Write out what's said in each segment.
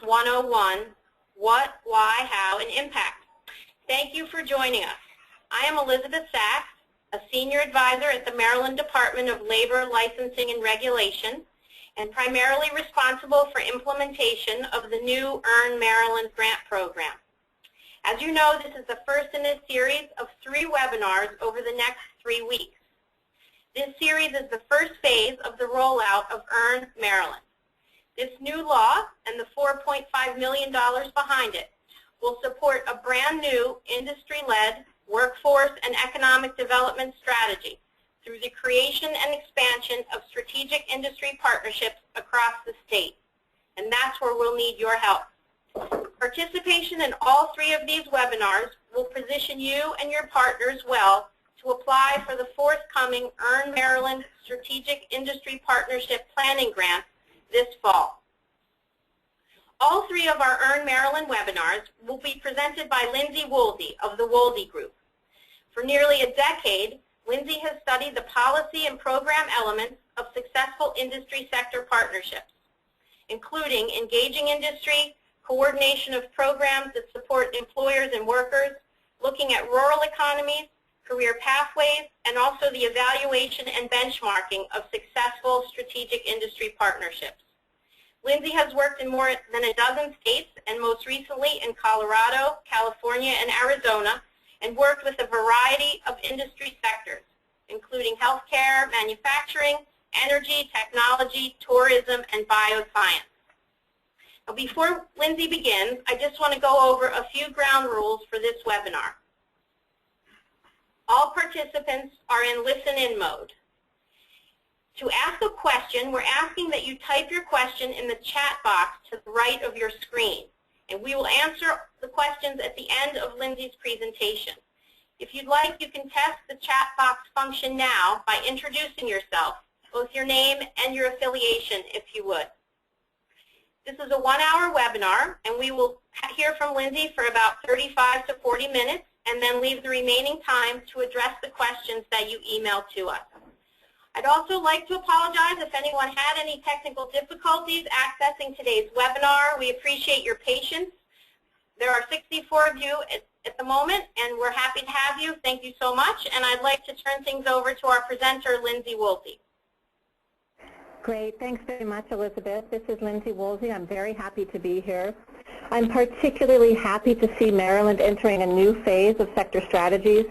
101, What, Why, How, and Impact. Thank you for joining us. I am Elizabeth Sachs, a Senior Advisor at the Maryland Department of Labor, Licensing, and Regulation, and primarily responsible for implementation of the new Earn Maryland grant program. As you know, this is the first in a series of 3 webinars over the next 3 weeks. This series is the first phase of the rollout of Earn Maryland. This new law and the $4.5 million behind it will support a brand new industry-led workforce and economic development strategy through the creation and expansion of strategic industry partnerships across the state. And that's where we'll need your help. Participation in all 3 of these webinars will position you and your partners well to apply for the forthcoming Earn Maryland Strategic Industry Partnership Planning Grant this fall. All 3 of our Earn Maryland webinars will be presented by Lindsay Woolsey of the Woolsey Group. For nearly a decade, Lindsay has studied the policy and program elements of successful industry sector partnerships, including engaging industry, coordination of programs that support employers and workers, looking at rural economies, career pathways, and also the evaluation and benchmarking of successful strategic industry partnerships. Lindsay has worked in more than a dozen states, and most recently in Colorado, California, and Arizona, and worked with a variety of industry sectors, including healthcare, manufacturing, energy, technology, tourism, and bioscience. Now, before Lindsay begins, I just want to go over a few ground rules for this webinar. All participants are in listen-in mode. To ask a question, we're asking that you type your question in the chat box to the right of your screen, and we will answer the questions at the end of Lindsay's presentation. If you'd like, you can test the chat box function now by introducing yourself, both your name and your affiliation, if you would. This is a 1-hour webinar, and we will hear from Lindsay for about 35 to 40 minutes, and then leave the remaining time to address the questions that you emailed to us. I'd also like to apologize if anyone had any technical difficulties accessing today's webinar. We appreciate your patience. There are 64 of you at the moment, and we're happy to have you. Thank you so much, and I'd like to turn things over to our presenter, Lindsay Woolsey. Great. Thanks very much, Elizabeth. This is Lindsay Woolsey. I'm very happy to be here. I'm particularly happy to see Maryland entering a new phase of sector strategies.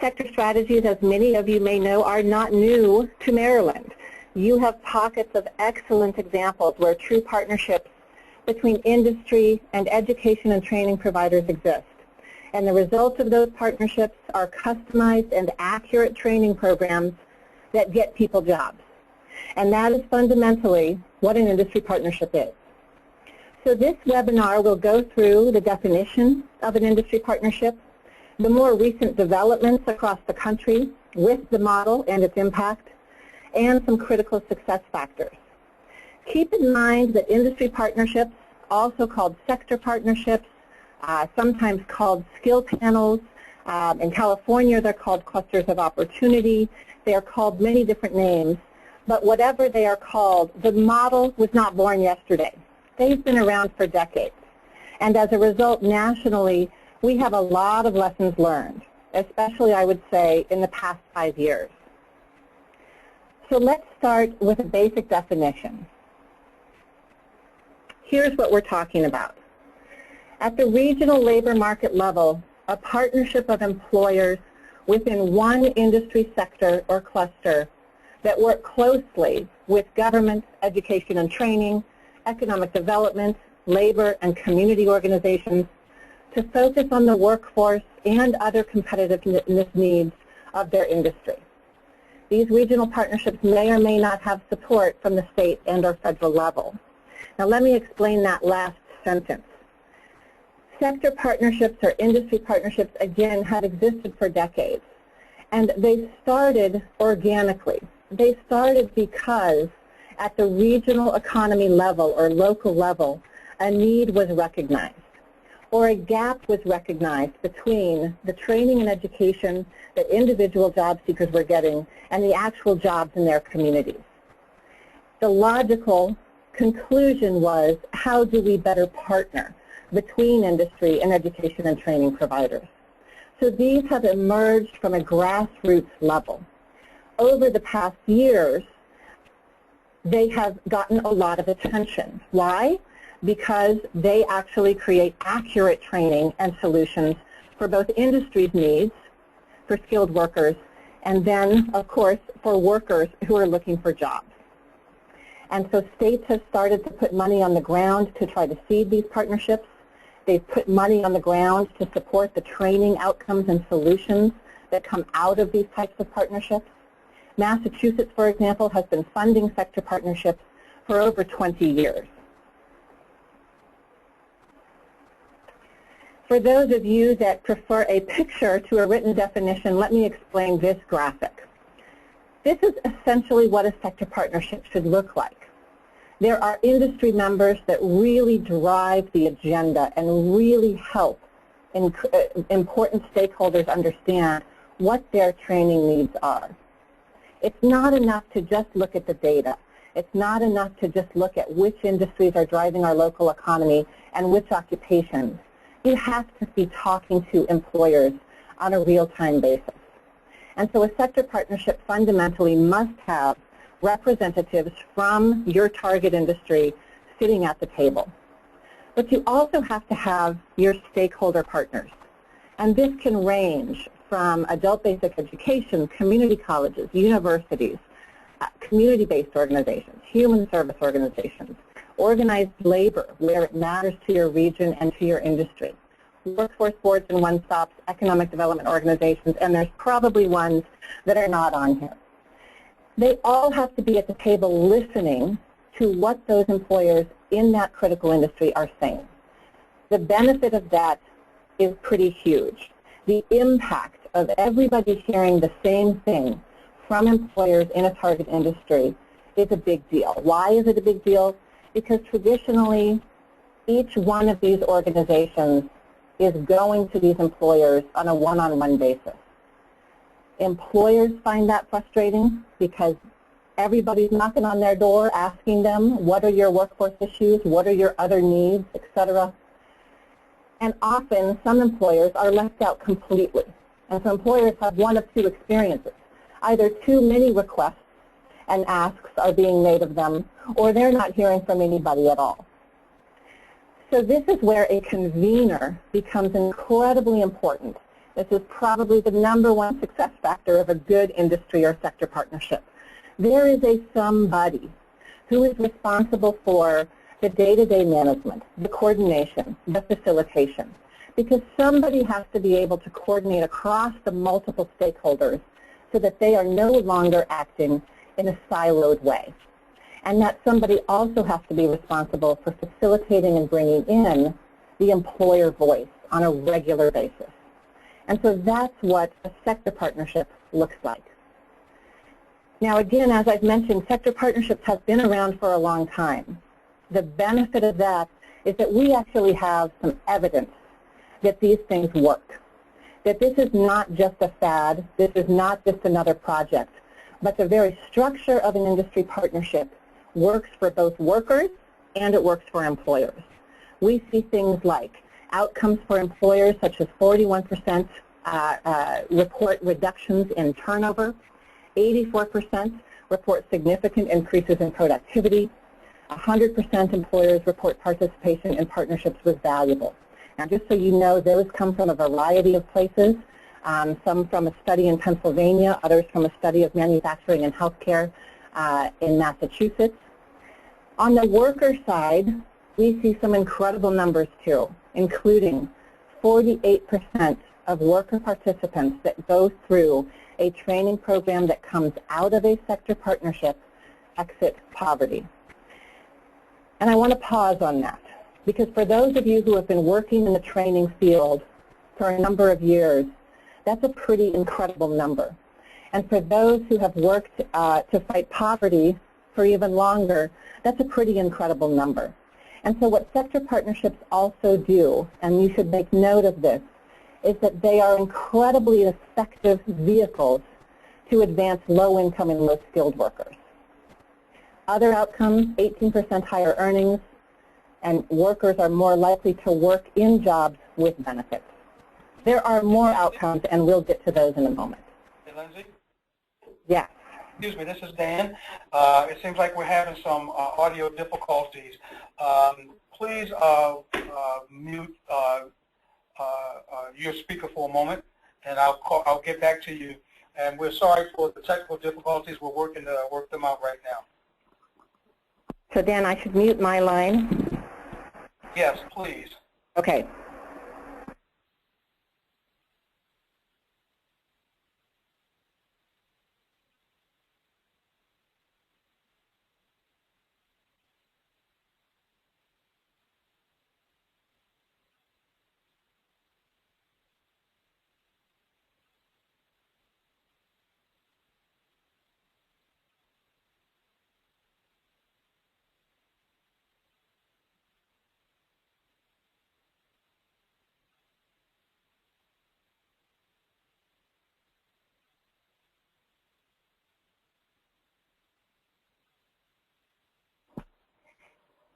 Sector strategies, as many of you may know, are not new to Maryland. You have pockets of excellent examples where true partnerships between industry and education and training providers exist. And the results of those partnerships are customized and accurate training programs that get people jobs. And that is fundamentally what an industry partnership is. So this webinar will go through the definition of an industry partnership, the more recent developments across the country with the model and its impact, and some critical success factors. Keep in mind that industry partnerships, also called sector partnerships, sometimes called skill panels. In California, they're called clusters of opportunity. They are called many different names. But whatever they are called, the model was not born yesterday. They've been around for decades. And as a result, nationally, we have a lot of lessons learned, especially, I would say, in the past 5 years. So let's start with a basic definition. Here's what we're talking about. At the regional labor market level, a partnership of employers within one industry sector or cluster that work closely with government, education and training, economic development, labor and community organizations to focus on the workforce and other competitiveness needs of their industry. These regional partnerships may or may not have support from the state and or federal level. Now let me explain that last sentence. Sector partnerships or industry partnerships, again, have existed for decades, and they started organically. They started because at the regional economy level or local level, a need was recognized, or a gap was recognized between the training and education that individual job seekers were getting and the actual jobs in their communities. The logical conclusion was, how do we better partner between industry and education and training providers? So these have emerged from a grassroots level. Over the past years, they have gotten a lot of attention. Why? Because they actually create accurate training and solutions for both industry's needs, for skilled workers, and then, of course, for workers who are looking for jobs. And so states have started to put money on the ground to try to seed these partnerships. They've put money on the ground to support the training outcomes and solutions that come out of these types of partnerships. Massachusetts, for example, has been funding sector partnerships for over 20 years. For those of you that prefer a picture to a written definition, let me explain this graphic. This is essentially what a sector partnership should look like. There are industry members that really drive the agenda and really help important stakeholders understand what their training needs are. It's not enough to just look at the data. It's not enough to just look at which industries are driving our local economy and which occupations. You have to be talking to employers on a real-time basis. And so a sector partnership fundamentally must have representatives from your target industry sitting at the table. But you also have to have your stakeholder partners. And this can range from adult basic education, community colleges, universities, community-based organizations, human service organizations, organized labor where it matters to your region and to your industry, workforce boards and one-stops, economic development organizations, and there's probably ones that are not on here. They all have to be at the table listening to what those employers in that critical industry are saying. The benefit of that is pretty huge. The impact of everybody hearing the same thing from employers in a target industry is a big deal. Why is it a big deal? Because traditionally, each one of these organizations is going to these employers on a one-on-one basis. Employers find that frustrating because everybody's knocking on their door asking them, what are your workforce issues, what are your other needs, etc. And often, some employers are left out completely. And so employers have one of two experiences. Either too many requests and asks are being made of them, or they're not hearing from anybody at all. So this is where a convener becomes incredibly important. This is probably the #1 success factor of a good industry or sector partnership. There is a somebody who is responsible for the day-to-day management, the coordination, the facilitation, because somebody has to be able to coordinate across the multiple stakeholders so that they are no longer acting in a siloed way. And that somebody also has to be responsible for facilitating and bringing in the employer voice on a regular basis. And so that's what a sector partnership looks like. Now again, as I've mentioned, sector partnerships have been around for a long time. The benefit of that is that we actually have some evidence that these things work, that this is not just a fad, this is not just another project, but the very structure of an industry partnership works for both workers and it works for employers. We see things like outcomes for employers such as 41% report reductions in turnover, 84% report significant increases in productivity, 100% employers report participation in partnerships was valuable. Now, just so you know, those come from a variety of places, some from a study in Pennsylvania, others from a study of manufacturing and healthcare in Massachusetts. On the worker side, we see some incredible numbers too, including 48% of worker participants that go through a training program that comes out of a sector partnership exit poverty. And I want to pause on that, because for those of you who have been working in the training field for a number of years, that's a pretty incredible number. And for those who have worked to fight poverty for even longer, that's a pretty incredible number. And so what sector partnerships also do, and you should make note of this, is that they are incredibly effective vehicles to advance low-income and low-skilled workers. Other outcomes, 18% higher earnings, and workers are more likely to work in jobs with benefits. There are more outcomes, and we'll get to those in a moment. Hey, Lindsay? Yes. Excuse me, this is Dan. It seems like we're having some audio difficulties. Please mute your speaker for a moment, and I'll get back to you. And we're sorry for the technical difficulties. We're working to work them out right now. So Dan, I should mute my line? Yes, please. Okay.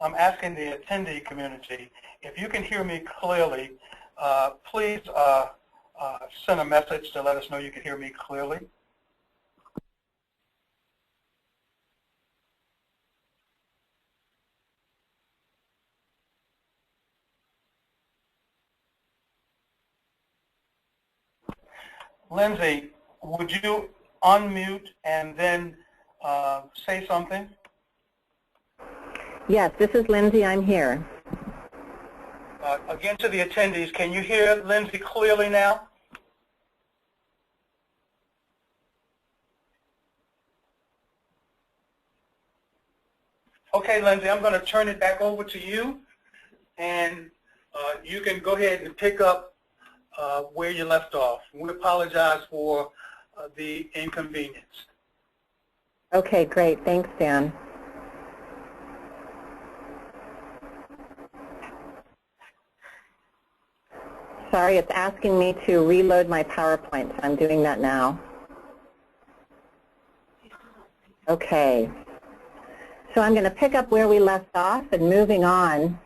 I'm asking the attendee community, if you can hear me clearly, please send a message to let us know you can hear me clearly. Lindsay, would you unmute and then say something? Yes, this is Lindsay. I'm here. Again, to the attendees, can you hear Lindsay clearly now? Okay, Lindsay, I'm going to turn it back over to you, and you can go ahead and pick up where you left off. We apologize for the inconvenience. Okay, great. Thanks, Dan. Sorry, it's asking me to reload my PowerPoint. I'm doing that now. Okay. So I'm going to pick up where we left off and moving on.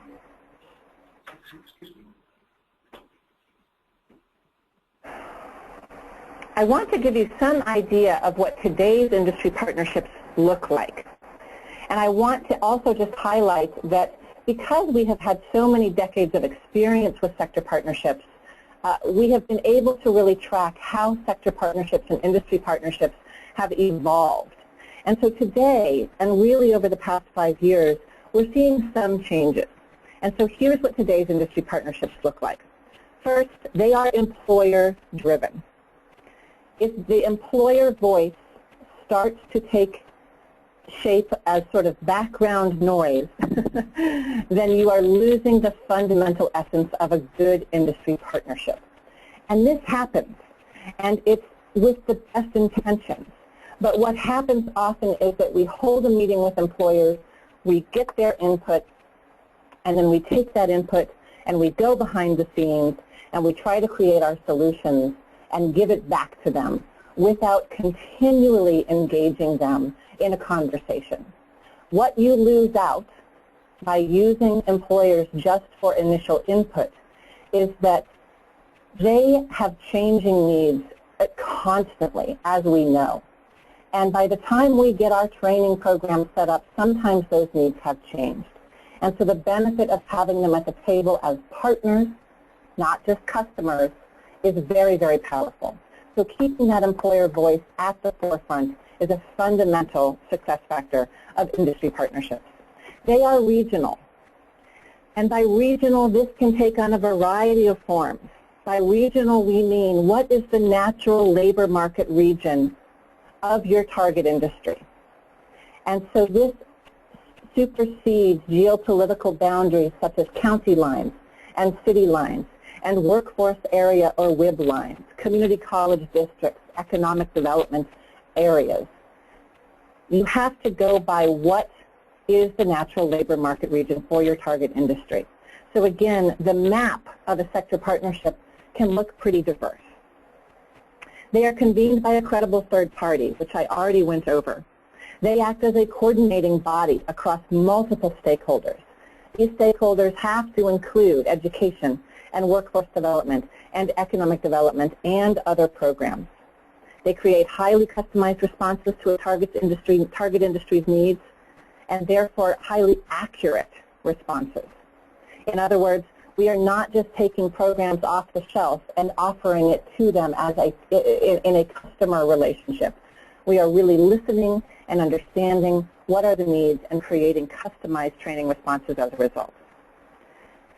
I want to give you some idea of what today's industry partnerships look like. And I want to also just highlight that because we have had so many decades of experience with sector partnerships, we have been able to really track how sector partnerships and industry partnerships have evolved. And so today, and really over the past 5 years, we're seeing some changes. And so here's what today's industry partnerships look like. First, they are employer-driven. If the employer voice starts to take shape as sort of background noise, then you are losing the fundamental essence of a good industry partnership. And this happens, and it's with the best intentions. But what happens often is that we hold a meeting with employers, we get their input, and then we take that input and we go behind the scenes and we try to create our solutions and give it back to them without continually engaging them in a conversation. What you lose out by using employers just for initial input is that they have changing needs constantly, as we know. And by the time we get our training program set up, sometimes those needs have changed. And so the benefit of having them at the table as partners, not just customers, is very, very powerful. So keeping that employer voice at the forefront is a fundamental success factor of industry partnerships. They are regional. And by regional, this can take on a variety of forms. By regional, we mean what is the natural labor market region of your target industry. And so this supersedes geopolitical boundaries such as county lines and city lines and workforce area or WIB lines, community college districts, economic development areas. You have to go by what is the natural labor market region for your target industry. So again, the map of a sector partnership can look pretty diverse. They are convened by a credible third party, which I already went over. They act as a coordinating body across multiple stakeholders. These stakeholders have to include education and workforce development and economic development and other programs. They create highly customized responses to a target industry's needs and therefore highly accurate responses. In other words, we are not just taking programs off the shelf and offering it to them as in a customer relationship. We are really listening and understanding what are the needs and creating customized training responses as a result.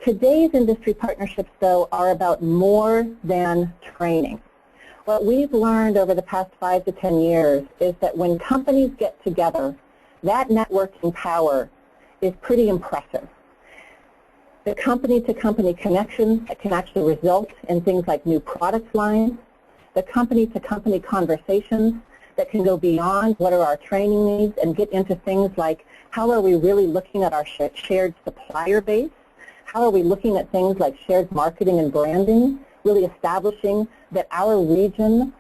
Today's industry partnerships, though, are about more than training. What we've learned over the past 5 to 10 years is that when companies get together, that networking power is pretty impressive. The company-to-company connections that can actually result in things like new product lines, the company-to-company conversations that can go beyond what are our training needs and get into things like how are we really looking at our shared supplier base, how are we looking at things like shared marketing and branding, really establishing that our region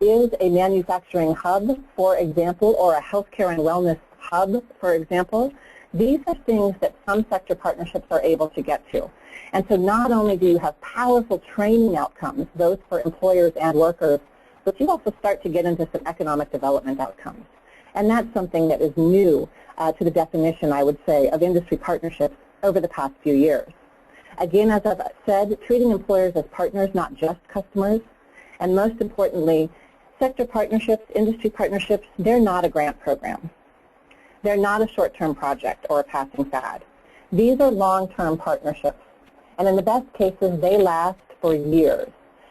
is a manufacturing hub, for example, or a healthcare and wellness hub, for example. These are things that some sector partnerships are able to get to. And so not only do you have powerful training outcomes, both for employers and workers, but you also start to get into some economic development outcomes. And that's something that is new to the definition, I would say, of industry partnerships over the past few years. Again, as I've said, treating employers as partners, not just customers. And most importantly, sector partnerships, industry partnerships, they're not a grant program. They're not a short-term project or a passing fad. These are long-term partnerships. And in the best cases, they last for years.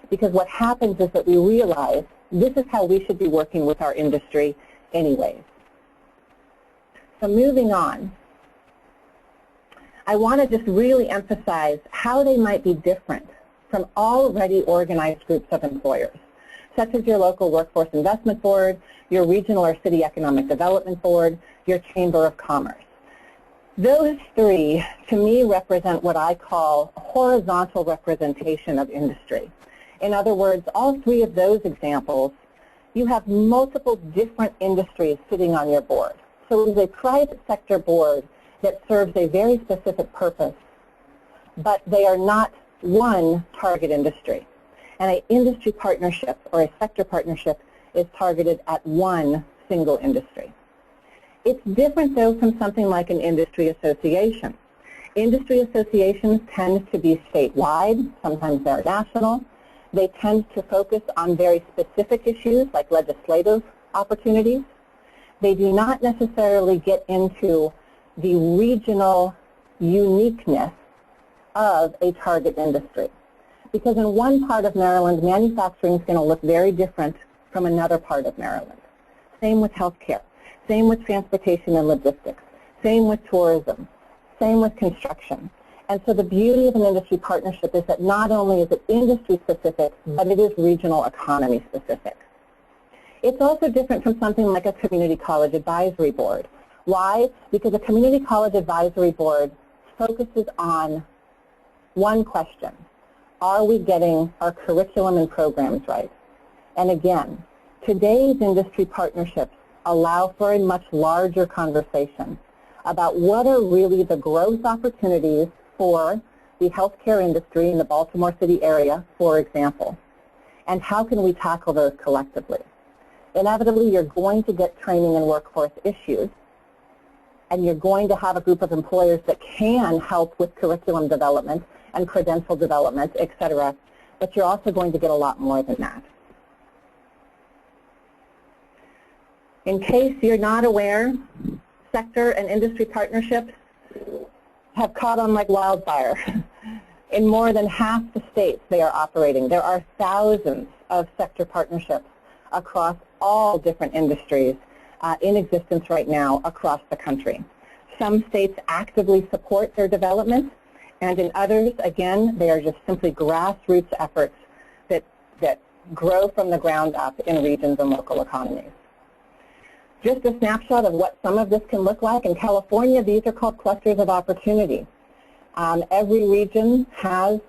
Because what happens is that we realize this is how we should be working with our industry anyways. So moving on, I want to just really emphasize how they might be different from already organized groups of employers, such as your local workforce investment board, your regional or city economic development board, your chamber of commerce. Those three, to me, represent what I call horizontal representation of industry. In other words, all three of those examples, you have multiple different industries sitting on your board. So it is a private sector board that serves a very specific purpose, but they are not one target industry. And an industry partnership or a sector partnership is targeted at one single industry. It's different, though, from something like an industry association. Industry associations tend to be statewide, sometimes they're national. They tend to focus on very specific issues like legislative opportunities. They do not necessarily get into the regional uniqueness of a target industry. Because in one part of Maryland, manufacturing is going to look very different from another part of Maryland. Same with healthcare. Same with transportation and logistics. Same with tourism. Same with construction. And so the beauty of an industry partnership is that not only is it industry specific, but it is regional economy specific. It's also different from something like a community college advisory board. Why? Because a community college advisory board focuses on one question. Are we getting our curriculum and programs right? And again, today's industry partnerships allow for a much larger conversation about what are really the growth opportunities for the healthcare industry in the Baltimore City area, for example, and how can we tackle those collectively. Inevitably, you're going to get training and workforce issues, and you're going to have a group of employers that can help with curriculum development and credential development, et cetera, but you're also going to get a lot more than that. In case you're not aware, sector and industry partnerships have caught on like wildfire. In more than half the states they are operating. There are thousands of sector partnerships across all different industries in existence right now across the country. Some states actively support their development, and in others, again, they are just simply grassroots efforts that grow from the ground up in regions and local economies. Just a snapshot of what some of this can look like. In California, these are called clusters of opportunity. Every region has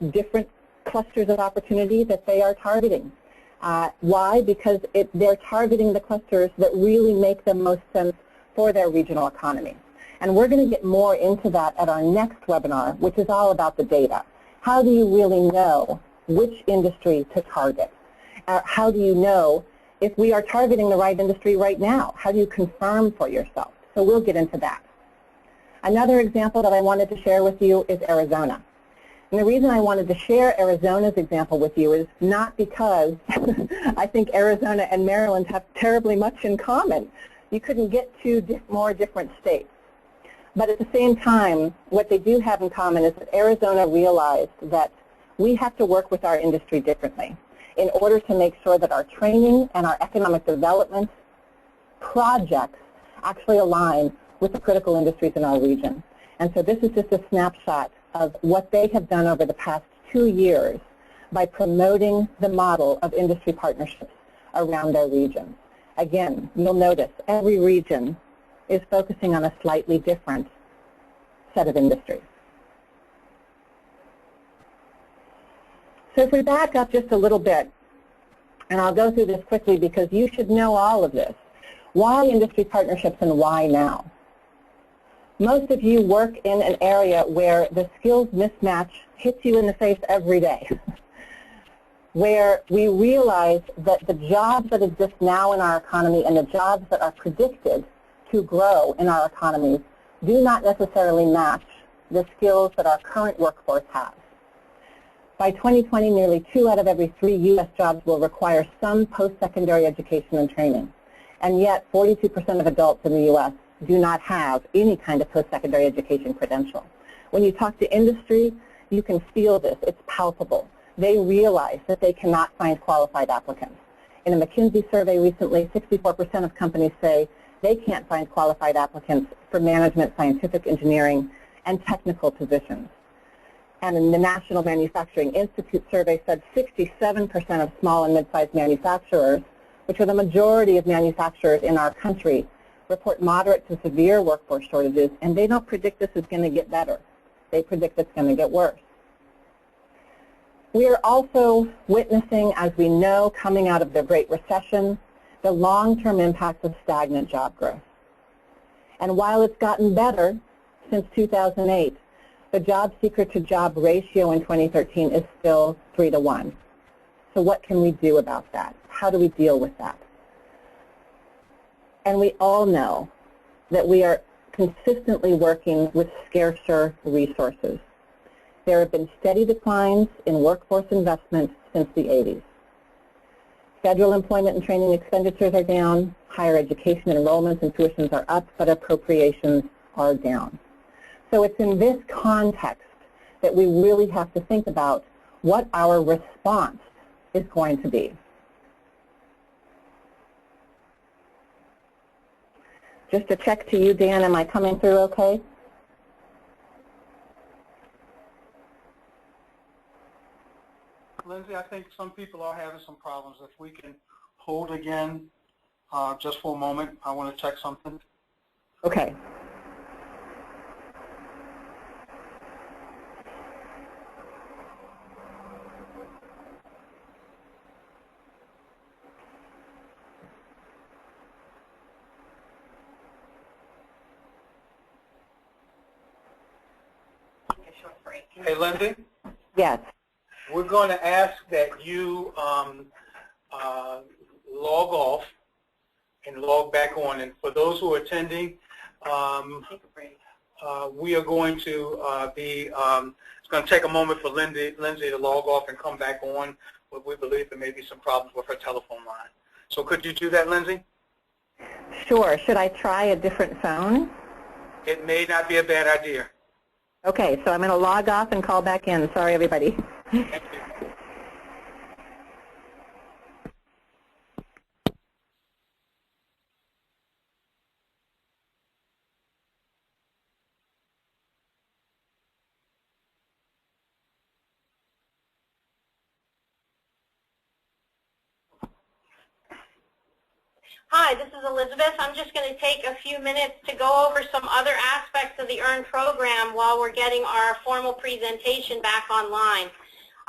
different clusters of opportunity that they are targeting. Why? Because they're targeting the clusters that really make the most sense for their regional economy. And we're going to get more into that at our next webinar, which is all about the data. How do you really know which industry to target? How do you know if we are targeting the right industry right now? How do you confirm for yourself? So we'll get into that. Another example that I wanted to share with you is Arizona. And the reason I wanted to share Arizona's example with you is not because I think Arizona and Maryland have terribly much in common. You couldn't get two more different states. But at the same time, what they do have in common is that Arizona realized that we have to work with our industry differently in order to make sure that our training and our economic development projects actually align with the critical industries in our region. And so this is just a snapshot of what they have done over the past 2 years by promoting the model of industry partnerships around their region. Again, you'll notice every region is focusing on a slightly different set of industries. So if we back up just a little bit, and I'll go through this quickly because you should know all of this. Why industry partnerships and why now? Most of you work in an area where the skills mismatch hits you in the face every day, where we realize that the jobs that exist now in our economy and the jobs that are predicted to grow in our economies do not necessarily match the skills that our current workforce has. By 2020, nearly 2 out of every 3 U.S. jobs will require some post-secondary education and training, and yet 42% of adults in the U.S. do not have any kind of post-secondary education credential. When you talk to industry, you can feel this. It's palpable. They realize that they cannot find qualified applicants. In a McKinsey survey recently, 64% of companies say they can't find qualified applicants for management, scientific engineering, and technical positions. And in the National Manufacturing Institute survey said 67% of small and mid-sized manufacturers, which are the majority of manufacturers in our country, report moderate to severe workforce shortages, and they don't predict this is going to get better. They predict it's going to get worse. We are also witnessing, as we know, coming out of the Great Recession, the long-term impact of stagnant job growth. And while it's gotten better since 2008, the job seeker to job ratio in 2013 is still 3 to 1. So what can we do about that? How do we deal with that? And we all know that we are consistently working with scarcer resources. There have been steady declines in workforce investment since the 80s. Federal employment and training expenditures are down, higher education enrollments and tuitions are up, but appropriations are down. So it's in this context that we really have to think about what our response is going to be. Just a check to you, Dan, am I coming through okay? Lindsay, I think some people are having some problems. If we can hold again just for a moment, I want to check something. Okay. Hey, Lindsay? Yes. We're going to ask that you log off and log back on. And for those who are attending, we are going to it's going to take a moment for Lindsay to log off and come back on. But we believe there may be some problems with her telephone line. So could you do that, Lindsay? Sure. Should I try a different phone? It may not be a bad idea. Okay, so I'm going to log off and call back in. Sorry, everybody. Thank you. Hi, this is Elizabeth. I'm just going to take a few minutes to go over some other aspects of the EARN program while we're getting our formal presentation back online.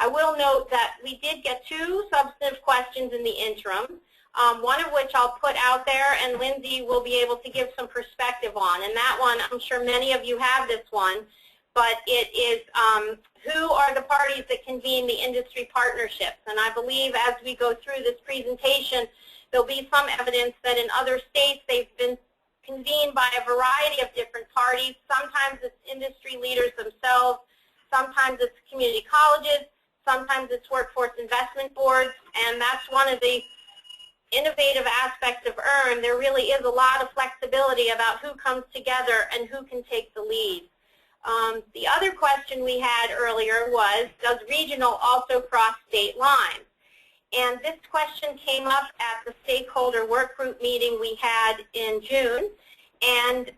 I will note that we did get 2 substantive questions in the interim, one of which I'll put out there, and Lindsay will be able to give some perspective on. And that one, I'm sure many of you have this one, but it is who are the parties that convene the industry partnerships? And I believe as we go through this presentation, there'll be some evidence that in other states they've been convened by a variety of different parties. Sometimes it's industry leaders themselves, sometimes it's community colleges, sometimes it's workforce investment boards, and that's one of the innovative aspects of EARN. There really is a lot of flexibility about who comes together and who can take the lead. The other question we had earlier was, does regional also cross state lines? And this question came up at the stakeholder work group meeting we had in June. And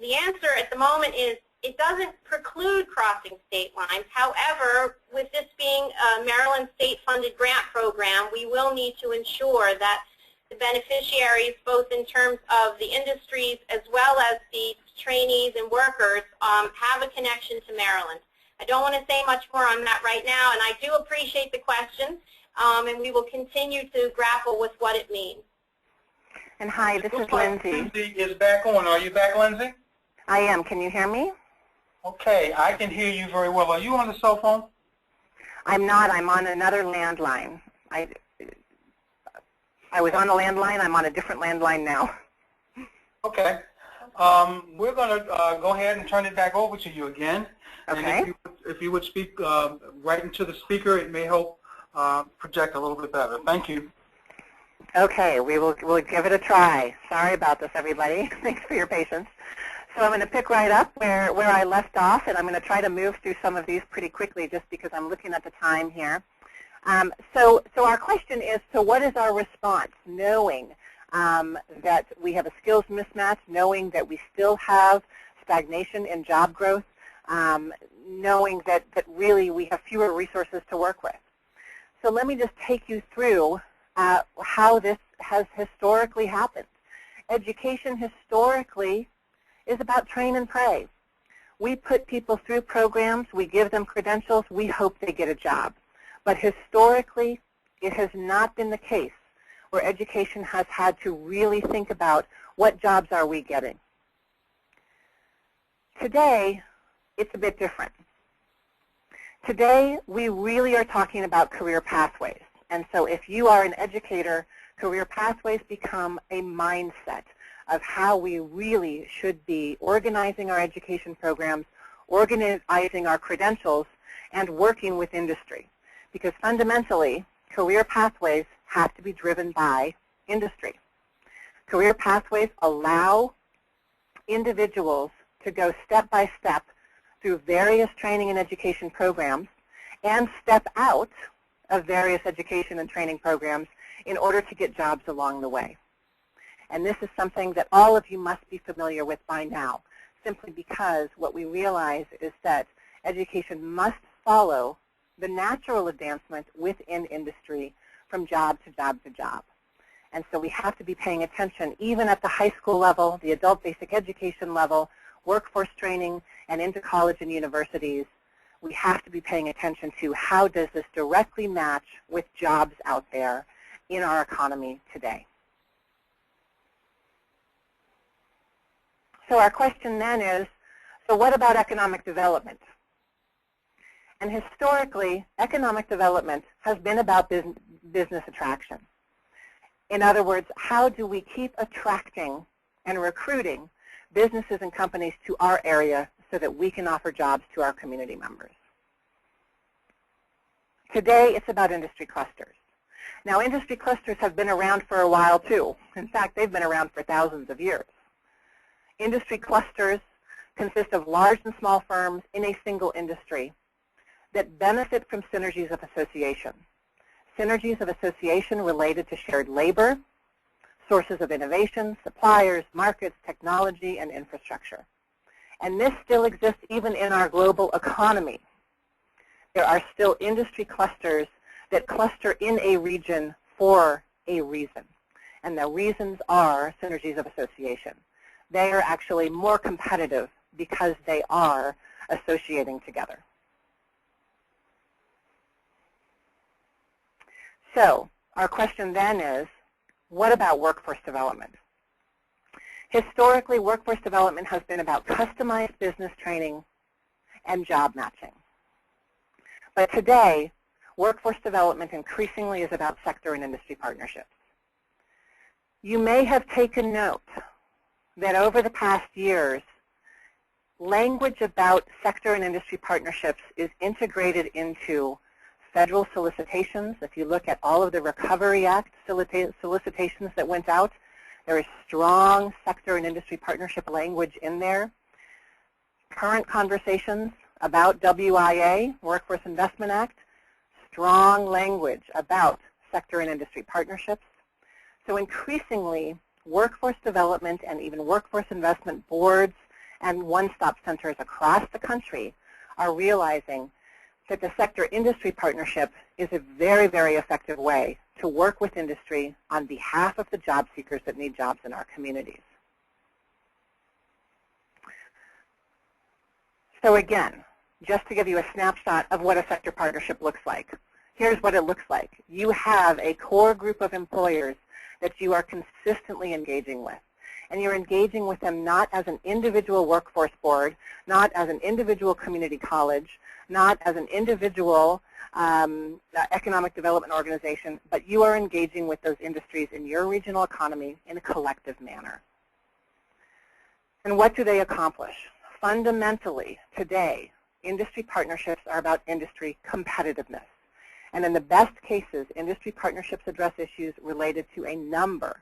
the answer at the moment is it doesn't preclude crossing state lines. However, with this being a Maryland state-funded grant program, we will need to ensure that the beneficiaries, both in terms of the industries as well as the trainees and workers, have a connection to Maryland. I don't want to say much more on that right now, and I do appreciate the question, and we will continue to grapple with what it means. And hi, this is Lindsay. Lindsay is back on. Are you back, Lindsay? I am. Can you hear me? Okay, I can hear you very well. Are you on the cell phone? I'm not. I'm on another landline. I was on a landline. I'm on a different landline now. Okay. We're going to go ahead and turn it back over to you again. Okay. And if you would speak right into the speaker, it may help project a little bit better. Thank you. Okay, we'll give it a try. Sorry about this, everybody. Thanks for your patience. So I'm going to pick right up where I left off, and I'm going to try to move through some of these pretty quickly just because I'm looking at the time here. So our question is, so what is our response, knowing that we have a skills mismatch, knowing that we still have stagnation in job growth, knowing that really we have fewer resources to work with? So let me just take you through how this has historically happened. Education historically is about train and pray. We put people through programs, we give them credentials, we hope they get a job. But historically, it has not been the case where education has had to really think about what jobs are we getting. Today, it's a bit different. Today, we really are talking about career pathways. And so if you are an educator, career pathways become a mindset of how we really should be organizing our education programs, organizing our credentials, and working with industry. Because fundamentally, career pathways have to be driven by industry. Career pathways allow individuals to go step by step through various training and education programs and step out of various education and training programs in order to get jobs along the way. And this is something that all of you must be familiar with by now, simply because what we realize is that education must follow the natural advancement within industry from job to job to job. And so we have to be paying attention even at the high school level, the adult basic education level, workforce training, and into college and universities. We have to be paying attention to how does this directly match with jobs out there in our economy today. So our question then is, so what about economic development? And historically, economic development has been about business attraction. In other words, how do we keep attracting and recruiting businesses and companies to our area so that we can offer jobs to our community members? Today, it's about industry clusters. Now, industry clusters have been around for a while, too. In fact, they've been around for thousands of years. Industry clusters consist of large and small firms in a single industry that benefit from synergies of association. Synergies of association related to shared labor, sources of innovation, suppliers, markets, technology, and infrastructure. And this still exists even in our global economy. There are still industry clusters that cluster in a region for a reason. And the reasons are synergies of association. They are actually more competitive because they are associating together. So our question then is, what about workforce development? Historically, workforce development has been about customized business training and job matching. But today, workforce development increasingly is about sector and industry partnerships. You may have taken note that over the past years, language about sector and industry partnerships is integrated into federal solicitations. If you look at all of the Recovery Act solicitations that went out, there is strong sector and industry partnership language in there. Current conversations about WIA, Workforce Investment Act, strong language about sector and industry partnerships. So increasingly, workforce development and even workforce investment boards and one-stop centers across the country are realizing that the sector-industry partnership is a very, very effective way to work with industry on behalf of the job seekers that need jobs in our communities. So again, just to give you a snapshot of what a sector partnership looks like, here's what it looks like. You have a core group of employers that you are consistently engaging with. And you're engaging with them not as an individual workforce board, not as an individual community college, not as an individual economic development organization, but you are engaging with those industries in your regional economy in a collective manner. And what do they accomplish? Fundamentally, today, industry partnerships are about industry competitiveness. And in the best cases, industry partnerships address issues related to a number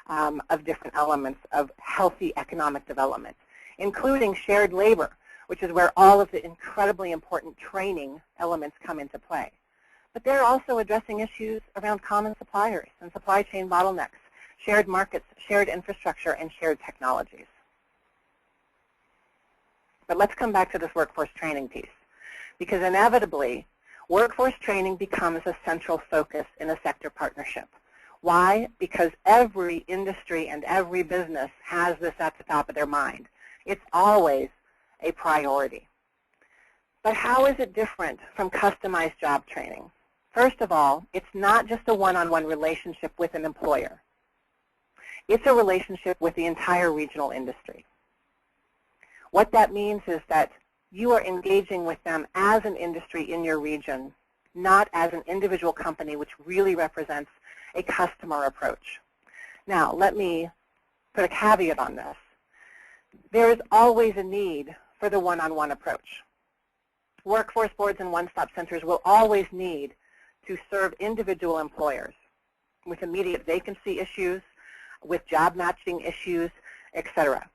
of different elements of healthy economic development, including shared labor, which is where all of the incredibly important training elements come into play. But they're also addressing issues around common suppliers and supply chain bottlenecks, shared markets, shared infrastructure, and shared technologies. But let's come back to this workforce training piece, because inevitably, workforce training becomes a central focus in a sector partnership. Why? Because every industry and every business has this at the top of their mind. It's always a priority. But how is it different from customized job training? First of all, it's not just a one-on-one relationship with an employer. It's a relationship with the entire regional industry. What that means is that you are engaging with them as an industry in your region, not as an individual company, which really represents a customer approach. Now, let me put a caveat on this. There is always a need for the one-on-one approach. Workforce boards and one-stop centers will always need to serve individual employers with immediate vacancy issues, with job matching issues, etc.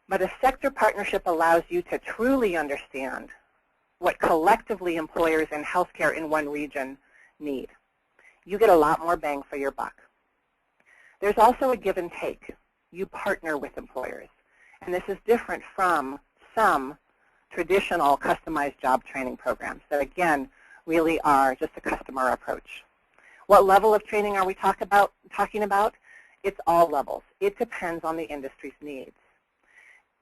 But a sector partnership allows you to truly understand what collectively employers in healthcare in one region need. You get a lot more bang for your buck. There's also a give and take. You partner with employers. And this is different from some traditional customized job training programs that, again, really are just a customer approach. What level of training are we talking about? It's all levels. It depends on the industry's needs.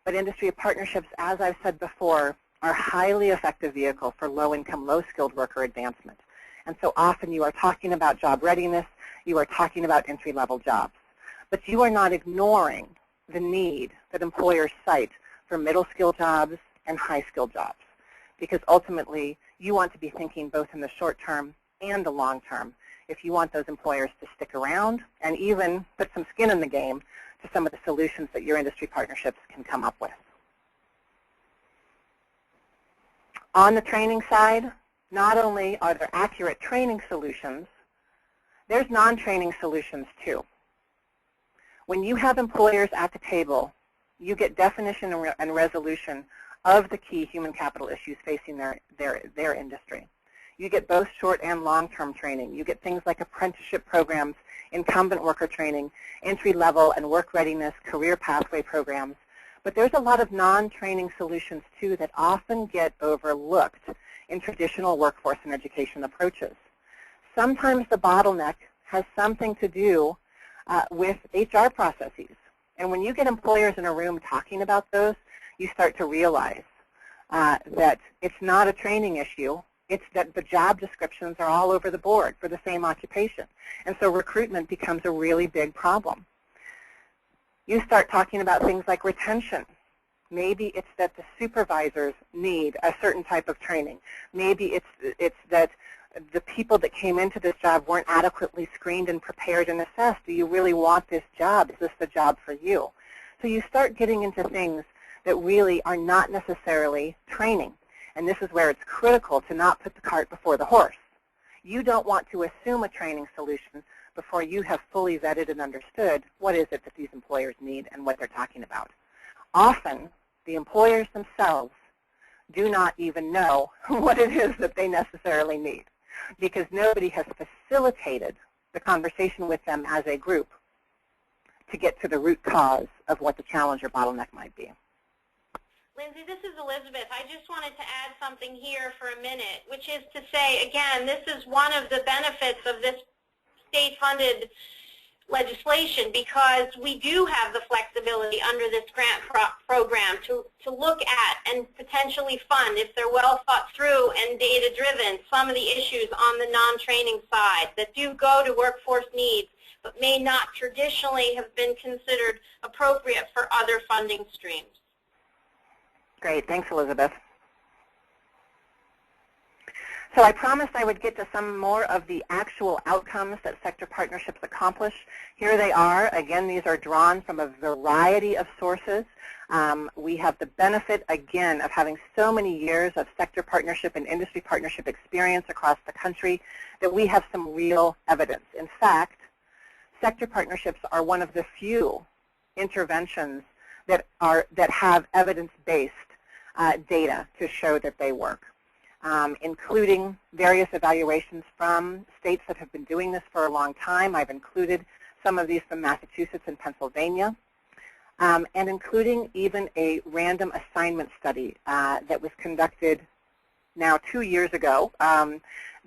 But industry partnerships, as I've said before, are a highly effective vehicle for low-income, low-skilled worker advancement. And so often you are talking about job readiness, you are talking about entry-level jobs. But you are not ignoring the need that employers cite for middle-skilled jobs and high-skilled jobs. Because ultimately, you want to be thinking both in the short term and the long term if you want those employers to stick around and even put some skin in the game to some of the solutions that your industry partnerships can come up with. On the training side, not only are there accurate training solutions, there's non-training solutions too. When you have employers at the table, you get definition and resolution of the key human capital issues facing their industry. You get both short and long-term training. You get things like apprenticeship programs, incumbent worker training, entry-level and work readiness, career pathway programs. But there's a lot of non-training solutions, too, that often get overlooked in traditional workforce and education approaches. Sometimes the bottleneck has something to do with HR processes. And when you get employers in a room talking about those, you start to realize that it's not a training issue, It's that the job descriptions are all over the board for the same occupation. And so recruitment becomes a really big problem. You start talking about things like retention. Maybe it's that the supervisors need a certain type of training. Maybe it's that the people that came into this job weren't adequately screened and prepared and assessed. Do you really want this job? Is this the job for you? So you start getting into things that really are not necessarily training. And this is where it's critical to not put the cart before the horse. You don't want to assume a training solution before you have fully vetted and understood what is it that these employers need and what they're talking about. Often, the employers themselves do not even know what it is that they necessarily need, because nobody has facilitated the conversation with them as a group to get to the root cause of what the challenge or bottleneck might be. Lindsay, this is Elizabeth. I just wanted to add something here for a minute, which is to say, again, this is one of the benefits of this state-funded legislation, because we do have the flexibility under this grant program to look at and potentially fund, if they're well thought through and data-driven, some of the issues on the non-training side that do go to workforce needs but may not traditionally have been considered appropriate for other funding streams. Great. Thanks, Elizabeth. So I promised I would get to some more of the actual outcomes that sector partnerships accomplish. Here they are. Again, these are drawn from a variety of sources. We have the benefit, again, of having so many years of sector partnership and industry partnership experience across the country that we have some real evidence. In fact, sector partnerships are one of the few interventions that have evidence-based data to show that they work. Including various evaluations from states that have been doing this for a long time. I've included some of these from Massachusetts and Pennsylvania, and including even a random assignment study that was conducted now 2 years ago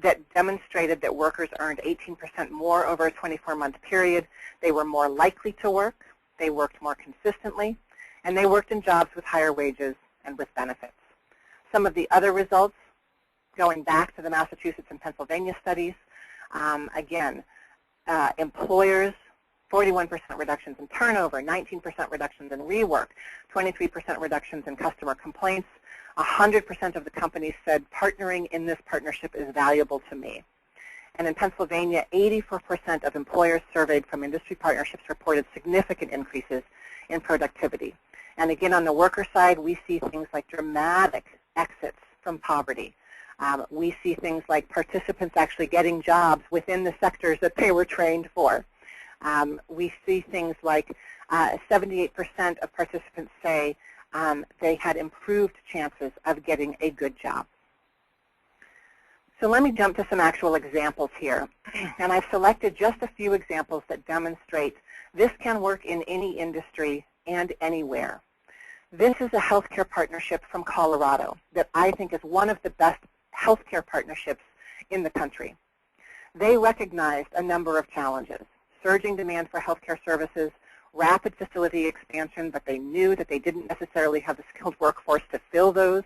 that demonstrated that workers earned 18% more over a 24-month period. They were more likely to work, they worked more consistently, and they worked in jobs with higher wages and with benefits. Some of the other results, going back to the Massachusetts and Pennsylvania studies, again, employers, 41% reductions in turnover, 19% reductions in rework, 23% reductions in customer complaints. 100% of the companies said partnering in this partnership is valuable to me. And in Pennsylvania, 84% of employers surveyed from industry partnerships reported significant increases in productivity. And again, on the worker side, we see things like dramatic exits from poverty. We see things like participants actually getting jobs within the sectors that they were trained for. We see things like 78% of participants say they had improved chances of getting a good job. So let me jump to some actual examples here. And I've selected just a few examples that demonstrate this can work in any industry and anywhere. This is a healthcare partnership from Colorado that I think is one of the best healthcare partnerships in the country. They recognized a number of challenges: surging demand for healthcare services, rapid facility expansion, but they knew that they didn't necessarily have the skilled workforce to fill those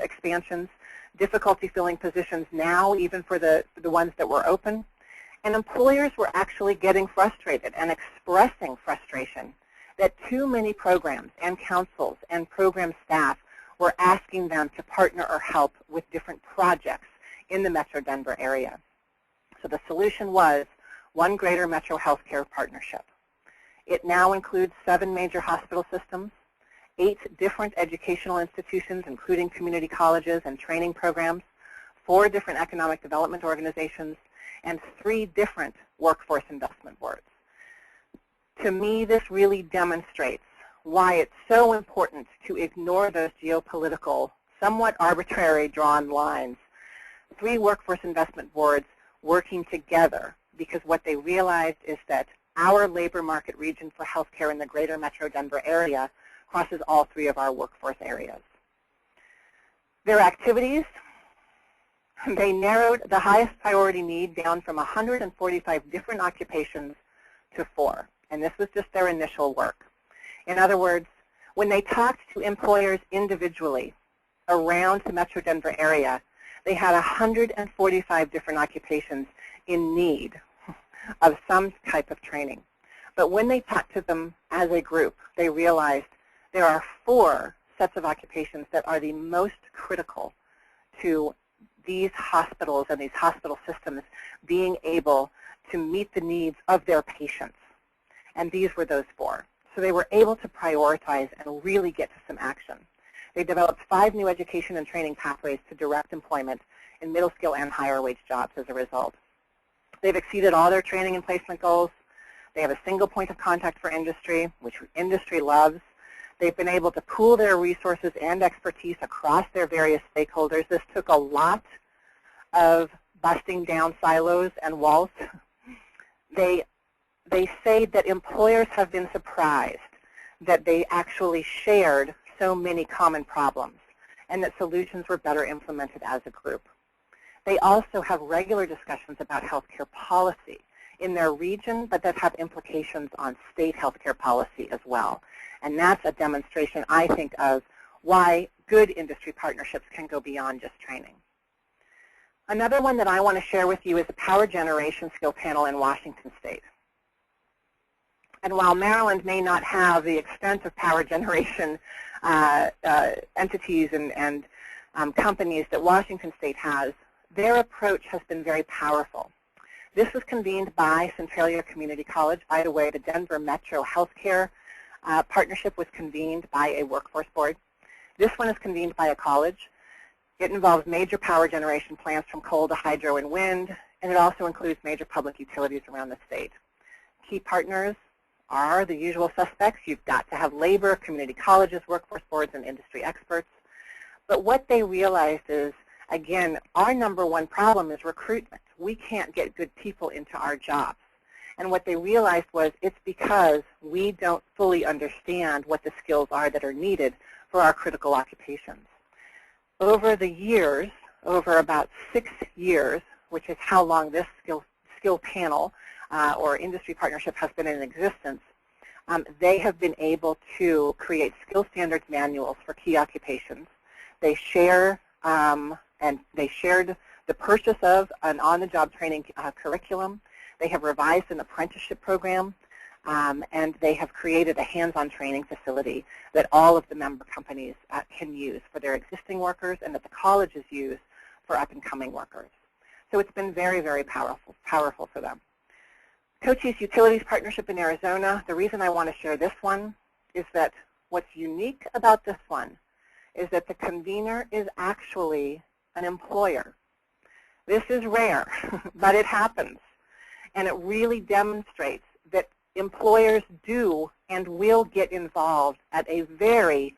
expansions, difficulty filling positions now, even for the ones that were open. And employers were actually getting frustrated and expressing frustration that too many programs and councils and program staff were asking them to partner or help with different projects in the Metro Denver area. So the solution was one greater Metro Healthcare Partnership. It now includes 7 major hospital systems, 8 different educational institutions, including community colleges and training programs, 4 different economic development organizations, and 3 different workforce investment boards. To me, this really demonstrates why it's so important to ignore those geopolitical, somewhat arbitrary drawn lines. 3 workforce investment boards working together, because what they realized is that our labor market region for healthcare in the greater Metro Denver area crosses all 3 of our workforce areas. Their activities, they narrowed the highest priority need down from 145 different occupations to 4. And this was just their initial work. In other words, when they talked to employers individually around the Metro Denver area, They had 145 different occupations in need of some type of training. But when they talked to them as a group, they realized there are 4 sets of occupations that are the most critical to these hospitals and these hospital systems being able to meet the needs of their patients. And these were those 4. So they were able to prioritize and really get to some action. They developed 5 new education and training pathways to direct employment in middle skill and higher wage jobs as a result. They've exceeded all their training and placement goals. They have a single point of contact for industry, which industry loves. They've been able to pool their resources and expertise across their various stakeholders. This took a lot of busting down silos and walls. They say that employers have been surprised that they actually shared so many common problems and that solutions were better implemented as a group. They also have regular discussions about healthcare policy in their region, but that have implications on state healthcare policy as well. And that's a demonstration, I think, of why good industry partnerships can go beyond just training. Another one that I want to share with you is the Power Generation Skill Panel in Washington State. And while Maryland may not have the extent of power generation entities and companies that Washington State has, their approach has been very powerful. This was convened by Centralia Community College. By the way, the Denver Metro Healthcare partnership was convened by a workforce board. This one is convened by a college. It involves major power generation plants from coal to hydro and wind, and it also includes major public utilities around the state. Key partners are the usual suspects. You've got to have labor, community colleges, workforce boards, and industry experts. But what they realized is, again, our number one problem is recruitment. We can't get good people into our jobs. And what they realized was it's because we don't fully understand what the skills are that are needed for our critical occupations. Over the years, over about 6 years, which is how long this skill panel or industry partnership has been in existence, they have been able to create skill standards manuals for key occupations. They share and they shared the purchase of an on-the-job training curriculum. They have revised an apprenticeship program, and they have created a hands-on training facility that all of the member companies can use for their existing workers and that the colleges use for up-and-coming workers. So it's been very, very powerful for them. Cochise Utilities Partnership in Arizona, the reason I want to share this one is that what's unique about this one is that the convener is actually an employer. This is rare, but it happens. And it really demonstrates that employers do and will get involved at a very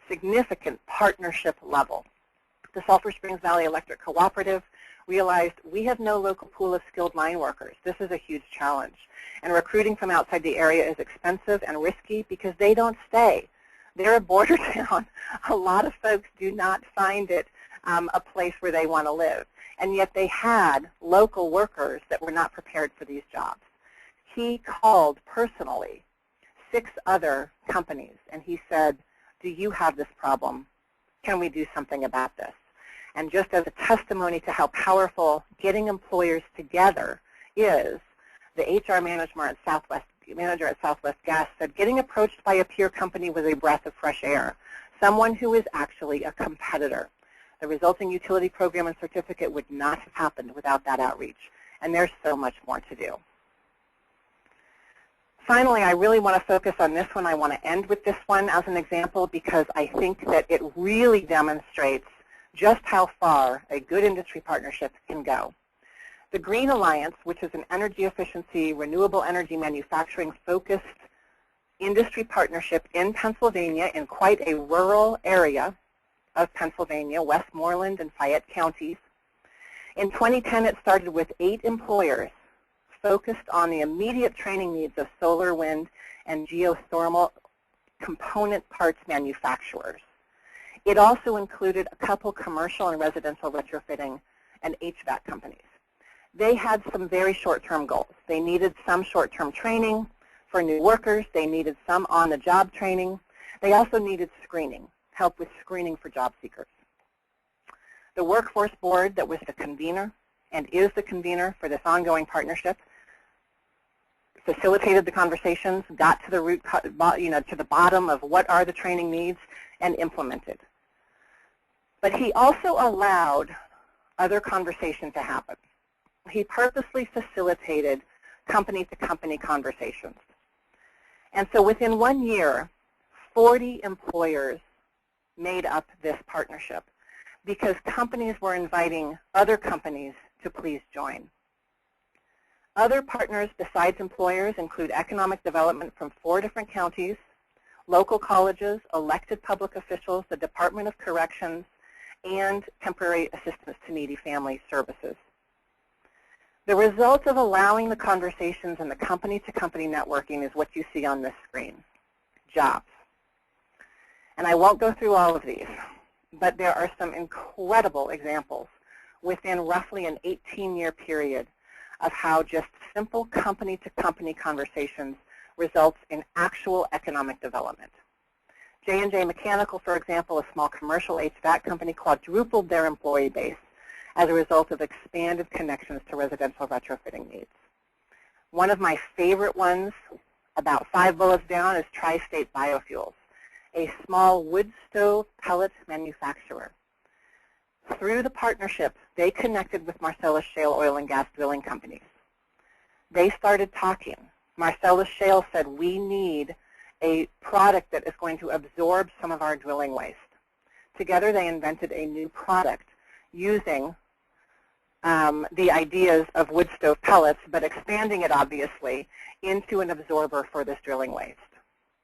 significant partnership level. The Sulphur Springs Valley Electric Cooperative realized we have no local pool of skilled mine workers. This is a huge challenge. And recruiting from outside the area is expensive and risky because they don't stay. They're a border town. A lot of folks do not find it a place where they want to live. And yet they had local workers that were not prepared for these jobs. He called personally 6 other companies, and he said, do you have this problem? Can we do something about this? And just as a testimony to how powerful getting employers together is, the HR manager at Southwest Gas said, getting approached by a peer company was a breath of fresh air, someone who is actually a competitor. The resulting utility program and certificate would not have happened without that outreach, and there's so much more to do. Finally, I really want to focus on this one. I want to end with this one as an example because I think that it really demonstrates just how far a good industry partnership can go. The Green Alliance, which is an energy efficiency, renewable energy manufacturing focused industry partnership in Pennsylvania in quite a rural area of Pennsylvania, Westmoreland and Fayette counties. In 2010, it started with 8 employers focused on the immediate training needs of solar, wind, and geothermal component parts manufacturers. It also included a couple commercial and residential retrofitting and HVAC companies. They had some very short-term goals. They needed some short-term training for new workers. They needed some on-the-job training. They also needed screening, help with screening for job seekers. The Workforce Board that was the convener and is the convener for this ongoing partnership facilitated the conversations, got to the root, to the bottom of what are the training needs, and implemented. But he also allowed other conversation to happen. He purposely facilitated company-to-company conversations. And so within 1 year, 40 employers made up this partnership because companies were inviting other companies to please join. Other partners besides employers include economic development from 4 different counties, local colleges, elected public officials, the Department of Corrections, and temporary assistance to needy family services. The result of allowing the conversations and the company-to-company networking is what you see on this screen, jobs. And I won't go through all of these, but there are some incredible examples within roughly an 18-year period of how just simple company-to-company conversations results in actual economic development. J&J Mechanical, for example, a small commercial HVAC company, quadrupled their employee base as a result of expanded connections to residential retrofitting needs. One of my favorite ones, about 5 bullets down, is Tri-State Biofuels, a small wood stove pellet manufacturer. Through the partnership, they connected with Marcellus Shale oil and gas drilling companies. They started talking. Marcellus Shale said, we need a product that is going to absorb some of our drilling waste. Together, they invented a new product using the ideas of wood stove pellets, but expanding it, obviously, into an absorber for this drilling waste.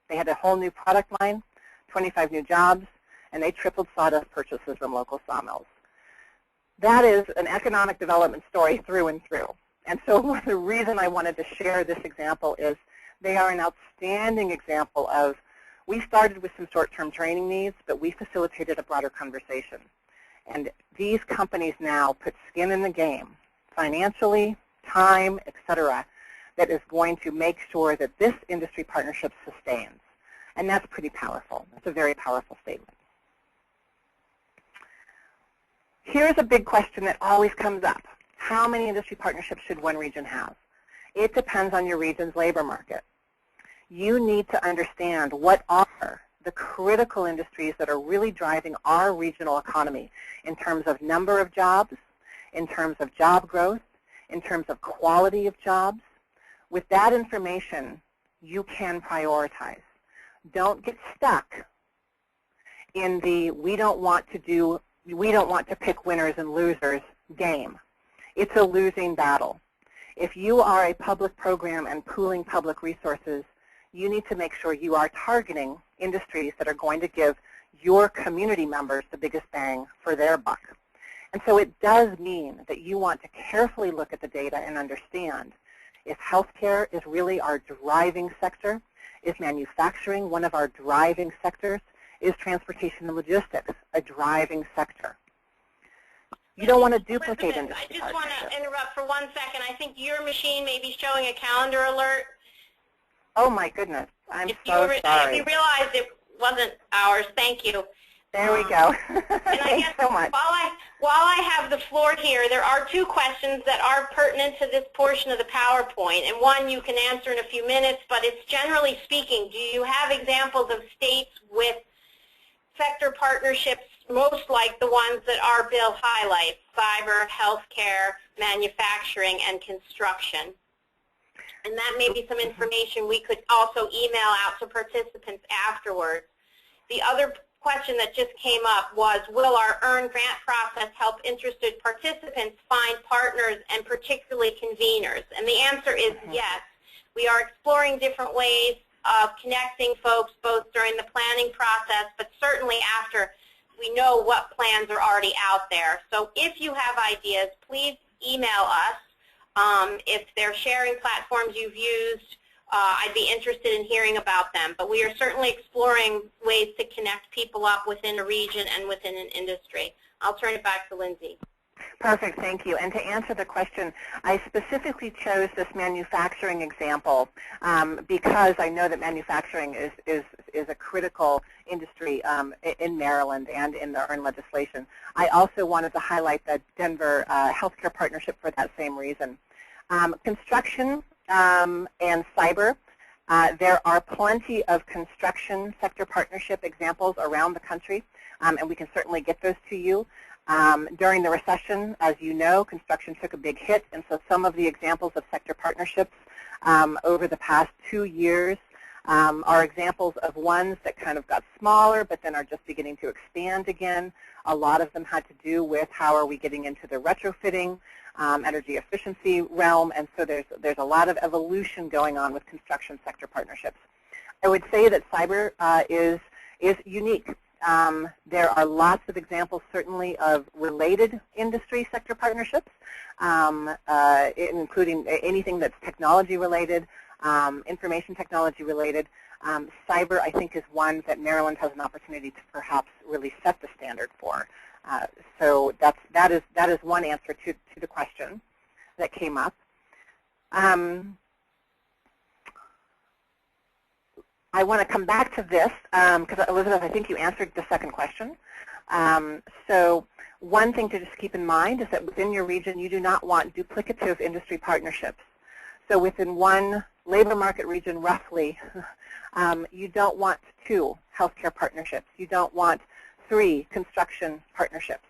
They had a whole new product line, 25 new jobs, and they tripled sawdust purchases from local sawmills. That is an economic development story through and through. And so the reason I wanted to share this example is they are an outstanding example of, we started with some short-term training needs, but we facilitated a broader conversation. And these companies now put skin in the game, financially, time, et cetera, that is going to make sure that this industry partnership sustains. And that's pretty powerful. That's a very powerful statement. Here's a big question that always comes up. How many industry partnerships should one region have? It depends on your region's labor market. You need to understand what are the critical industries that are really driving our regional economy in terms of number of jobs, in terms of job growth, in terms of quality of jobs. With that information, you can prioritize. Don't get stuck in the we don't want to pick winners and losers game. It's a losing battle. If you are a public program and pooling public resources, you need to make sure you are targeting industries that are going to give your community members the biggest bang for their buck. And so it does mean that you want to carefully look at the data and understand if healthcare is really our driving sector, is manufacturing one of our driving sectors, is transportation and logistics a driving sector. You don't want to duplicate industry. I just want to interrupt for 1 second. I think your machine may be showing a calendar alert. Oh my goodness, I'm so sorry. If you realized it wasn't ours, thank you. There we go. Thanks so much. While I have the floor here, there are 2 questions that are pertinent to this portion of the PowerPoint, and one you can answer in a few minutes, but it's generally speaking, do you have examples of states with sector partnerships most like the ones that our bill highlights, cyber, healthcare, manufacturing, and construction? And that may be some information we could also email out to participants afterwards. The other question that just came up was, will our EARN grant process help interested participants find partners and particularly conveners? And the answer is yes. We are exploring different ways of connecting folks both during the planning process, but certainly after we know what plans are already out there. So if you have ideas, please email us. If they're sharing platforms you've used, I'd be interested in hearing about them. But we are certainly exploring ways to connect people up within a region and within an industry. I'll turn it back to Lindsay. Perfect, thank you. And to answer the question, I specifically chose this manufacturing example because I know that manufacturing is a critical industry in Maryland and in the EARN legislation. I also wanted to highlight the Denver healthcare partnership for that same reason. Construction and cyber. There are plenty of construction sector partnership examples around the country, and we can certainly get those to you. During the recession, as you know, construction took a big hit, and so some of the examples of sector partnerships over the past 2 years are examples of ones that kind of got smaller but then are just beginning to expand again. A lot of them had to do with how are we getting into the retrofitting, energy efficiency realm, and so there's a lot of evolution going on with construction sector partnerships. I would say that cyber is unique. There are lots of examples, certainly, of related industry sector partnerships, including anything that's technology-related, information technology-related. Cyber, I think, is one that Maryland has an opportunity to perhaps really set the standard for. So that is one answer to the question that came up. I want to come back to this because, Elizabeth, I think you answered the second question. So one thing to just keep in mind is that within your region, you do not want duplicative industry partnerships. So within one labor market region, roughly, you don't want 2 healthcare partnerships. You don't want 3 construction partnerships.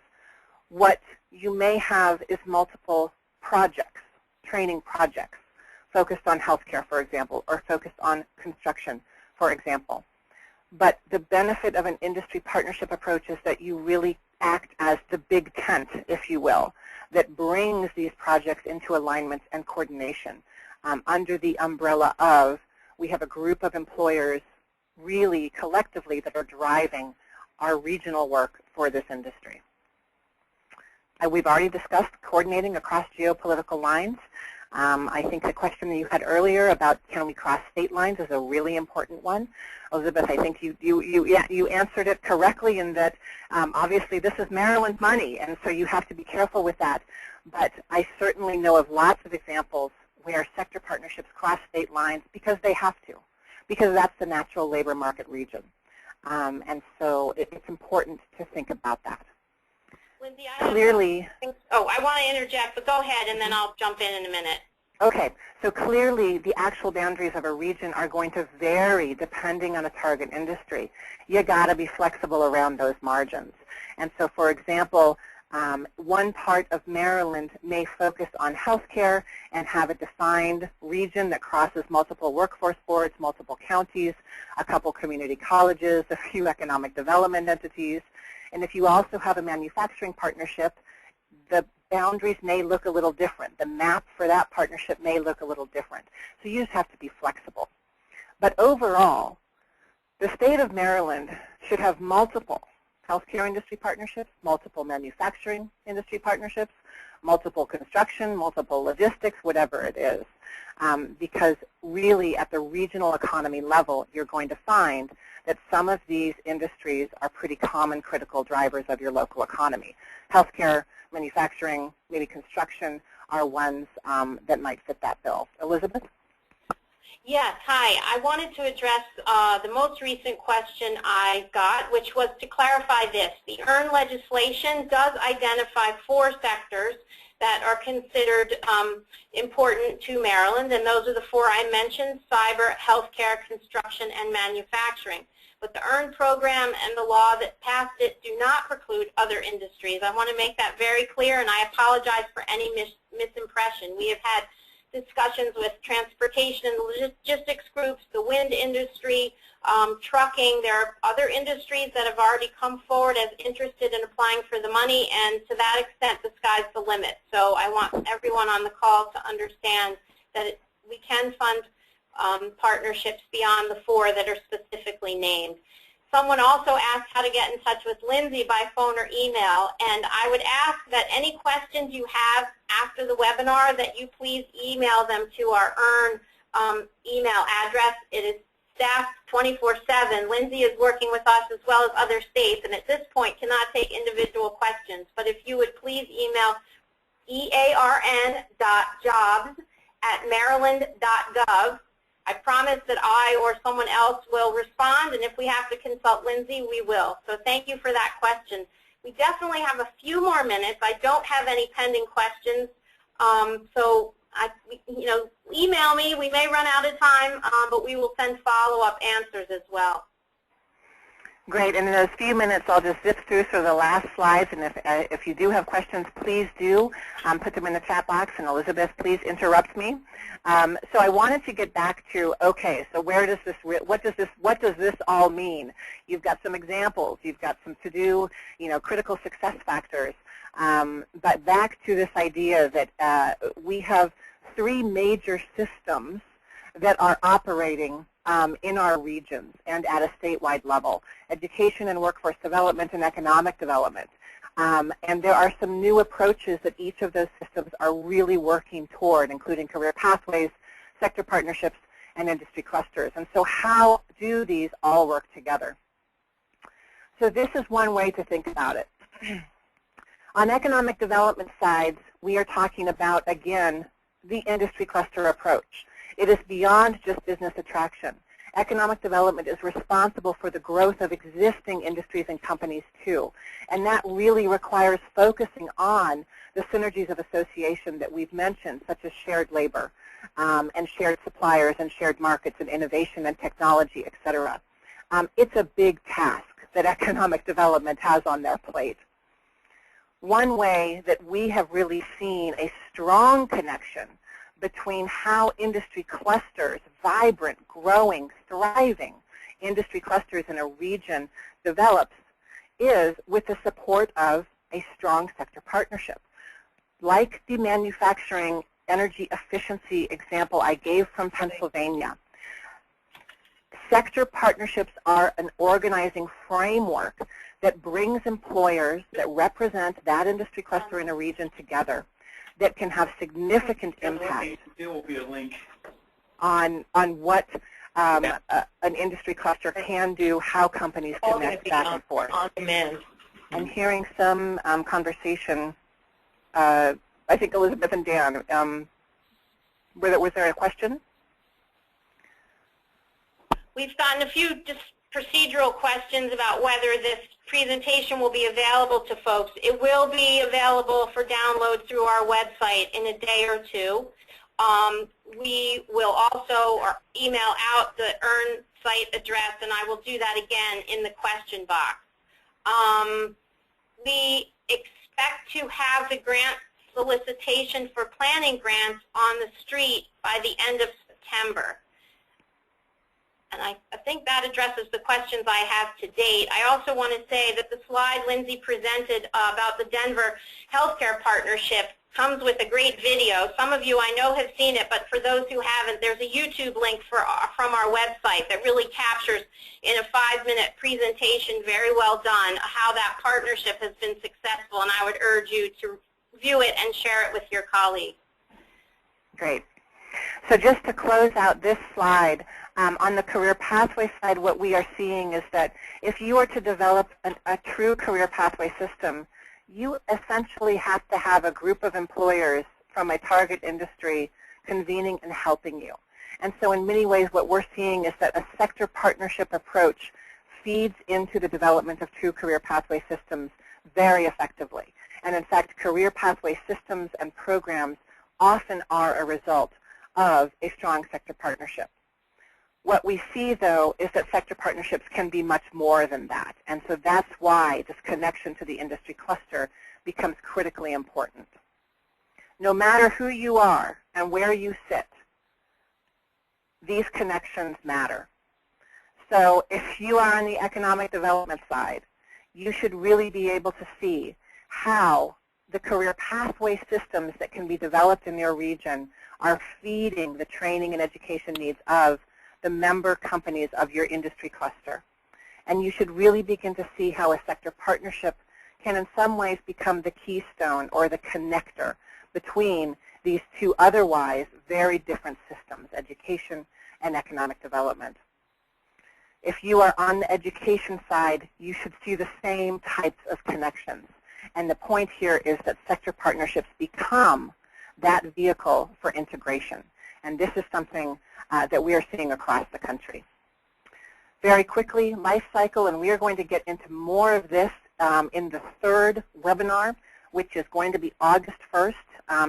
What you may have is multiple projects, training projects, focused on healthcare, for example, or focused on construction, for example. But the benefit of an industry partnership approach is that you really act as the big tent, if you will, that brings these projects into alignment and coordination under the umbrella of we have a group of employers really collectively that are driving our regional work for this industry. We've already discussed coordinating across geopolitical lines. I think the question that you had earlier about can we cross state lines is a really important one. Elizabeth, I think you answered it correctly in that obviously this is Maryland money, and so you have to be careful with that. But I certainly know of lots of examples where sector partnerships cross state lines because they have to, because that's the natural labor market region. And so it's important to think about that. Lindsay, clearly, I want to interject, but go ahead, and then I'll jump in a minute. Okay, so clearly the actual boundaries of a region are going to vary depending on a target industry. You got to be flexible around those margins. And so, for example, one part of Maryland may focus on healthcare and have a defined region that crosses multiple workforce boards, multiple counties, a couple community colleges, a few economic development entities. And if you also have a manufacturing partnership, the boundaries may look a little different. The map for that partnership may look a little different. So you just have to be flexible. But overall, the state of Maryland should have multiple healthcare industry partnerships, multiple manufacturing industry partnerships, multiple construction, multiple logistics, whatever it is. Because really at the regional economy level, you're going to find that some of these industries are pretty common critical drivers of your local economy. Healthcare, manufacturing, maybe construction are ones that might fit that bill. Elizabeth? Yes, hi. I wanted to address the most recent question I got, which was to clarify this. The EARN legislation does identify 4 sectors that are considered important to Maryland, and those are the 4 I mentioned: cyber, healthcare, construction, and manufacturing. But the EARN program and the law that passed it do not preclude other industries. I want to make that very clear, and I apologize for any misimpression. We have had discussions with transportation and logistics groups, the wind industry, trucking. There are other industries that have already come forward as interested in applying for the money, and to that extent, the sky's the limit. So I want everyone on the call to understand that we can fund partnerships beyond the 4 that are specifically named. Someone also asked how to get in touch with Lindsay by phone or email, and I would ask that any questions you have after the webinar that you please email them to our EARN email address. It is staffed 24/7. Lindsay is working with us as well as other states, and at this point cannot take individual questions. But if you would please email earn.jobs@maryland.gov. I promise that I or someone else will respond, and if we have to consult Lindsay, we will. So thank you for that question. We definitely have a few more minutes. I don't have any pending questions, so email me. We may run out of time, but we will send follow-up answers as well. Great, and in those few minutes, I'll just zip through the last slides, and if you do have questions, please do put them in the chat box, and Elizabeth, please interrupt me. So I wanted to get back to, okay, so what does this all mean? You've got some examples, you've got some to-do, critical success factors, but back to this idea that we have 3 major systems that are operating in our regions and at a statewide level: education and workforce development and economic development. And there are some new approaches that each of those systems are really working toward, including career pathways, sector partnerships, and industry clusters. And so how do these all work together? So this is one way to think about it. On economic development sides, we are talking about, again, the industry cluster approach. It is beyond just business attraction. Economic development is responsible for the growth of existing industries and companies too. And that really requires focusing on the synergies of association that we've mentioned, such as shared labor and shared suppliers and shared markets and innovation and technology, et cetera. It's a big task that economic development has on their plate. One way that we have really seen a strong connection between how industry clusters, vibrant, growing, thriving industry clusters in a region develops is with the support of a strong sector partnership. Like the manufacturing energy efficiency example I gave from Pennsylvania, sector partnerships are an organizing framework that brings employers that represent that industry cluster in a region together, that can have significant impact There will be a link on what an industry cluster can do, how companies connect back and forth. On demand. I'm hearing some conversation. I think Elizabeth and Dan, was there a question? We've gotten a few just procedural questions about whether this presentation will be available to folks. It will be available for download through our website in a day or two. We will also email out the EARN site address, and I will do that again in the question box. We expect to have the grant solicitation for planning grants on the street by the end of September. And I think that addresses the questions I have to date. I also want to say that the slide Lindsay presented about the Denver Healthcare Partnership comes with a great video. Some of you I know have seen it, but for those who haven't, there's a YouTube link from our website that really captures in a 5-minute presentation, very well done, how that partnership has been successful, and I would urge you to view it and share it with your colleagues. Great. So just to close out this slide, on the career pathway side, what we are seeing is that if you are to develop a true career pathway system, you essentially have to have a group of employers from a target industry convening and helping you. And so in many ways, what we're seeing is that a sector partnership approach feeds into the development of true career pathway systems very effectively. And in fact, career pathway systems and programs often are a result of a strong sector partnership. What we see, though, is that sector partnerships can be much more than that. And so that's why this connection to the industry cluster becomes critically important. No matter who you are and where you sit, these connections matter. So if you are on the economic development side, you should really be able to see how the career pathway systems that can be developed in your region are feeding the training and education needs of the member companies of your industry cluster. And you should really begin to see how a sector partnership can in some ways become the keystone or the connector between these two otherwise very different systems, education and economic development. If you are on the education side, you should see the same types of connections. And the point here is that sector partnerships become that vehicle for integration. And this is something that we are seeing across the country. Very quickly, life cycle, and we are going to get into more of this in the third webinar, which is going to be August 1st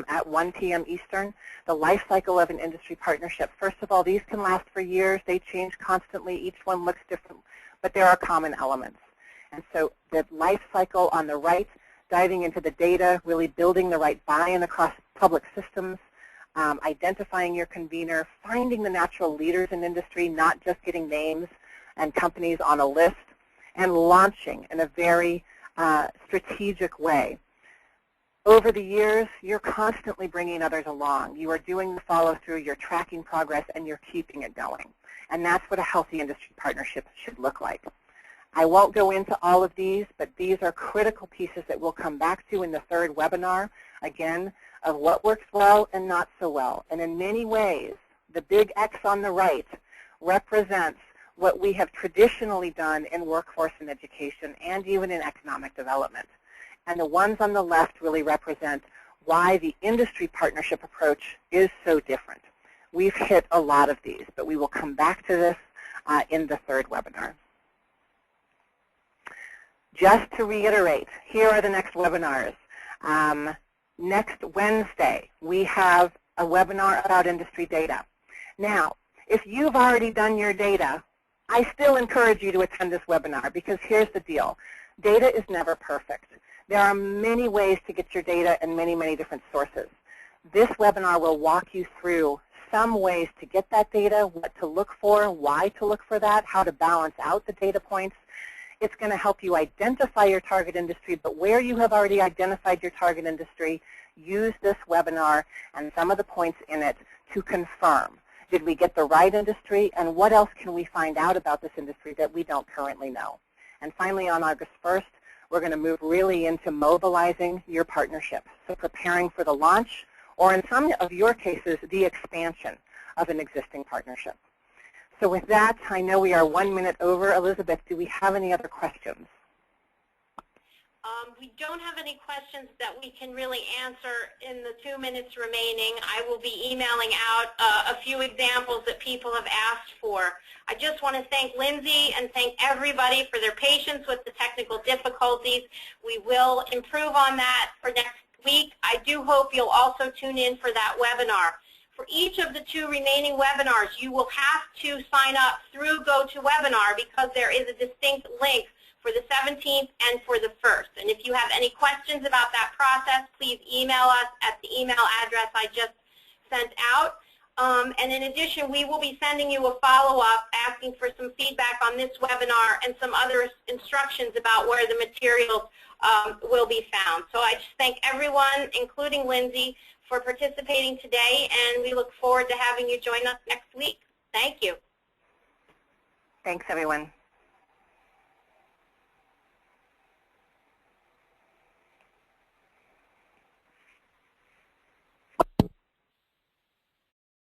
at 1 p.m. Eastern, the life cycle of an industry partnership. First of all, these can last for years. They change constantly. Each one looks different, but there are common elements. And so the life cycle on the right, diving into the data, really building the right buy-in across public systems, identifying your convener, finding the natural leaders in industry, not just getting names and companies on a list, and launching in a very strategic way. Over the years, you're constantly bringing others along. You are doing the follow-through, you're tracking progress, and you're keeping it going. And that's what a healthy industry partnership should look like. I won't go into all of these, but these are critical pieces that we'll come back to in the third webinar, again, of what works well and not so well. And in many ways, the big X on the right represents what we have traditionally done in workforce and education and even in economic development. And the ones on the left really represent why the industry partnership approach is so different. We've hit a lot of these, but we will come back to this in the third webinar. Just to reiterate, here are the next webinars. Next Wednesday, we have a webinar about industry data. Now, if you've already done your data, I still encourage you to attend this webinar because here's the deal. Data is never perfect. There are many ways to get your data and many, many different sources. This webinar will walk you through some ways to get that data, what to look for, why to look for that, how to balance out the data points. It's going to help you identify your target industry, but where you have already identified your target industry, use this webinar and some of the points in it to confirm. Did we get the right industry, and what else can we find out about this industry that we don't currently know? And finally, on August 1st, we're going to move really into mobilizing your partnership, so preparing for the launch, or in some of your cases, the expansion of an existing partnership. So with that, I know we are 1 minute over. Elizabeth, do we have any other questions? We don't have any questions that we can really answer in the 2 minutes remaining. I will be emailing out a few examples that people have asked for. I just want to thank Lindsay and thank everybody for their patience with the technical difficulties. We will improve on that for next week. I do hope you'll also tune in for that webinar. For each of the 2 remaining webinars, you will have to sign up through GoToWebinar because there is a distinct link for the 17th and for the 1st. And if you have any questions about that process, please email us at the email address I just sent out. And in addition, we will be sending you a follow-up asking for some feedback on this webinar and some other instructions about where the materials will be found. So I just thank everyone, including Lindsay, for participating today, and we look forward to having you join us next week. Thank you. Thanks, everyone.